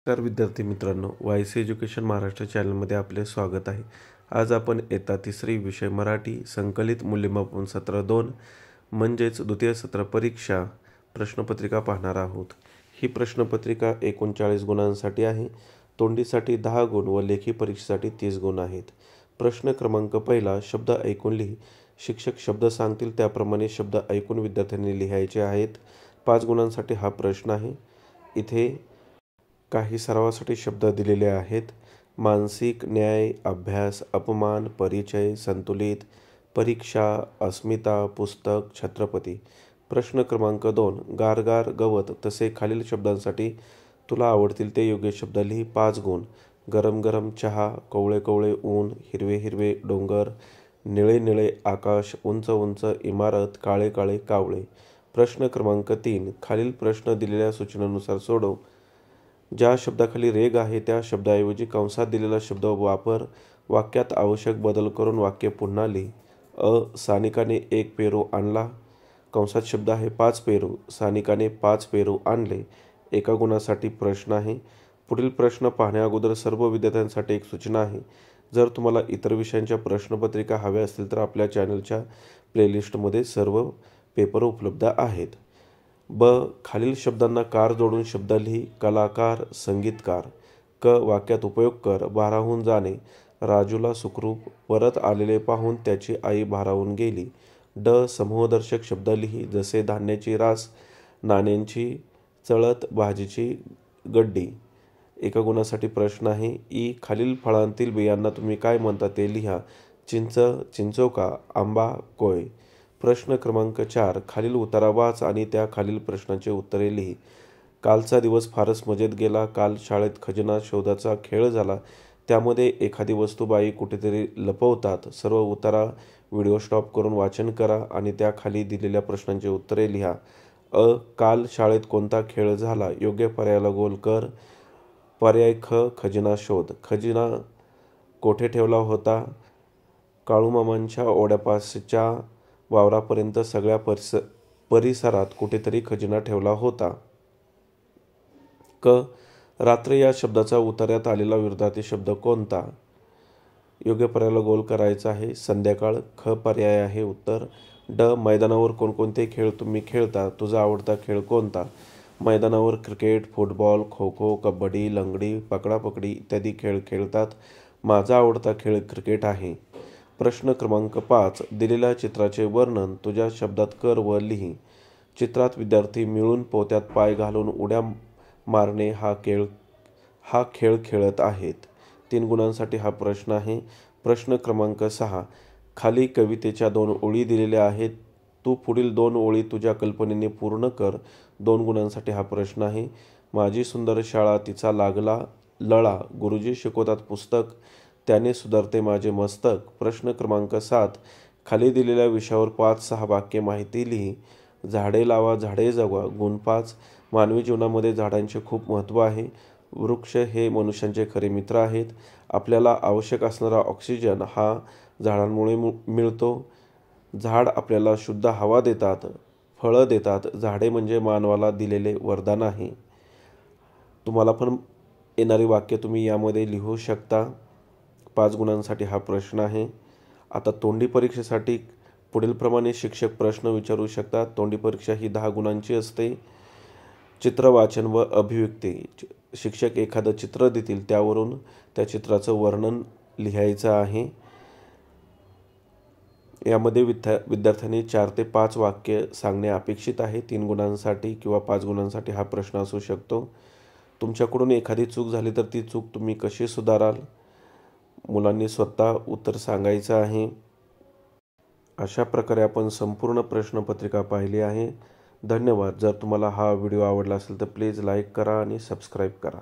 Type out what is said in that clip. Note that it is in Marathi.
तर विद्यार्थी मित्रांनो, वायसी एज्युकेशन महाराष्ट्र चॅनलमध्ये आपले स्वागत आहे। आज आपण इयत्ता तिसरी विषय मराठी संकलित मूल्यमापन सत्र 2 म्हणजेच द्वितीय सत्र परीक्षा प्रश्नपत्रिका पाहणार आहोत। ही प्रश्नपत्रिका 39 गुणांसाठी आहे। तोंडीसाठी 10 गुण व लेखी परीक्षेसाठी 30 गुण आहेत। प्रश्न क्रमांक पहिला, शब्द ऐकून लिही। शिक्षक शब्द सांगतील त्याप्रमाणे शब्द ऐकून विद्यार्थ्यांनी लिहायचे आहेत। 5 गुणांसाठी हा प्रश्न आहे। इथे काही सरावासाठी शब्द दिलेले आहेत। मानसिक, न्याय, अभ्यास, अपमान, परिचय, संतुलित, परीक्षा, अस्मिता, पुस्तक, छत्रपती। प्रश्न क्रमांक 2, गारगार, गवत तसे खालील शब्दांसाठी तुला आवडतील ते योग्य शब्द लिही। 5 गुण। गरम गरम चहा, कोवळे कोवळे ऊन, हिरवे हिरवे डोंगर, निळे निळे आकाश, उंच उंच इमारत, काळे काळे कावळे। प्रश्न क्रमांक 3, खालील प्रश्न दिलेल्या सूचनेनुसार सोडव। ज्या शब्दाखाली रेघ आहे त्या शब्दाऐवजी कंसात दिलेला शब्द वापर। वाक्यात आवश्यक बदल करून वाक्य पुन्हा लिही। सानिकाने 1 पेरू आणला। कंसात शब्द आहे 5 पेरू। सानिकाने 5 पेरू आणले। 1 गुणासाठी प्रश्न आहे। पुढील प्रश्न पाहण्या अगोदर सर्व विद्यार्थ्यांसाठी एक सूचना आहे। जर तुम्हाला इतर विषयांच्या प्रश्नपत्रिका हव्या असतील तर आपल्या चॅनलच्या प्लेलिस्टमध्ये सर्व पेपर उपलब्ध आहेत। खालील शब्दांना कार जोडून शब्द लिही। कलाकार, संगीतकार। वाक्यात उपयोग कर। भारावून जाणे, राजूला सुखरूप परत आलेले पाहून त्याची आई भारावून गेली। समूहदर्शक शब्द लिही जसे धान्याची रास, नाण्यांची चळत, भाजीची गड्डी। 1 गुणासाठी प्रश्न आहे। खालील फळांतील बियांना तुम्ही काय म्हणता ते लिहा। चिंच, चिंचोका, आंबा, कोय। प्रश्न क्रमांक 4, खालील उतारा वाच आणि त्या खालील प्रश्नांची उत्तरे लिही। कालचा दिवस फारच मजेत गेला। काल शाळेत खजिना शोधाचा खेळ झाला। त्यामध्ये एखादी वस्तू बाई कुठेतरी लपवतात। सर्व उतारा व्हिडिओ स्टॉप करून वाचन करा आणि त्या खाली दिलेल्या प्रश्नांची उत्तरे लिहा। काल शाळेत कोणता खेळ झाला? योग्य पर्यायाला गोल कर। पर्याय ख, खजिना शोध। खजिना कोठे ठेवला होता? काळूमामांच्या ओढ्यापासच्या वावरापर्यंत सगळ्या परिसरात कुठेतरी खजिना ठेवला होता। रात्र या शब्दाचा उतार्यात आलेला विरुद्धार्थी शब्द कोणता? योग्य पर्यायाला गोल करायचा आहे। संध्याकाळ ख पर्याय आहे उत्तर। मैदानावर कोणकोणते खेळ तुम्ही खेळता? तुझा आवडता खेळ कोणता? मैदानावर क्रिकेट, फुटबॉल, खो खो, कबड्डी, लंगडी, पकडापकडी इत्यादी खेळ खेळतात। माझा आवडता खेळ क्रिकेट आहे। प्रश्न क्रमांक 5, दिलेल्या चित्राचे वर्णन तुझ्या शब्दात कर व लिही। चित्रात विद्यार्थी मिळून पोत्यात पाय घालून उड्या मारणे हा खेळ खेळत आहेत। 3 गुणांसाठी हा प्रश्न आहे। प्रश्न क्रमांक 6, खाली कवितेच्या 2 ओळी दिलेल्या आहेत। तू पुढील 2 ओळी तुझ्या कल्पनेने पूर्ण कर। 2 गुणांसाठी हा प्रश्न आहे। माझी सुंदर शाळा, तिचा लागला लळा, गुरुजी शिकवतात पुस्तक, त्याने सुधारते माझे मस्तक। प्रश्न क्रमांक 7, खाली दिलेल्या विषयावर 5-6 वाक्ये माहिती लिही। झाडे लावा, झाडे जगवा। गुण 5, मानवी जीवनामध्ये झाडांचे खूप महत्त्व आहे। वृक्ष हे मनुष्यांचे खरे मित्र आहेत। आपल्याला आवश्यक असणारा ऑक्सिजन हा झाडांमुळे मिळतो। झाड आपल्याला शुद्ध हवा देतात, फळं देतात। झाडे म्हणजे मानवाला दिलेले वरदान आहे। तुम्हाला पण येणारी वाक्य तुम्ही यामध्ये लिहू शकता। 5 गुणांसाठी हा प्रश्न आहे। आता तोंडी परीक्षेसाठी पुढील प्रमाणे शिक्षक प्रश्न विचारू शकतात। तोंडी परीक्षा ही 10 गुणांची असते। चित्र वाचन व अभिव्यक्ती। शिक्षक एखादं चित्र देतील त्यावरून त्या चित्राचं वर्णन लिहायचं आहे। यामध्ये विद्यार्थ्यांनी 4 ते 5 वाक्य सांगणे अपेक्षित आहे। 3 गुणांसाठी किंवा 5 गुणांसाठी हा प्रश्न असू शकतो। तुमच्याकडून एखादी चूक झाली तर ती चूक तुम्ही कशी सुधाराल? मुलांनी स्वतः उत्तर सांगायचं आहे। अशा प्रकारे आपण संपूर्ण प्रश्नपत्रिका पाहिली आहे। धन्यवाद। जर तुम्हाला हा व्हिडिओ आवडला असेल तर प्लीज लाईक करा आणि सबस्क्राईब करा।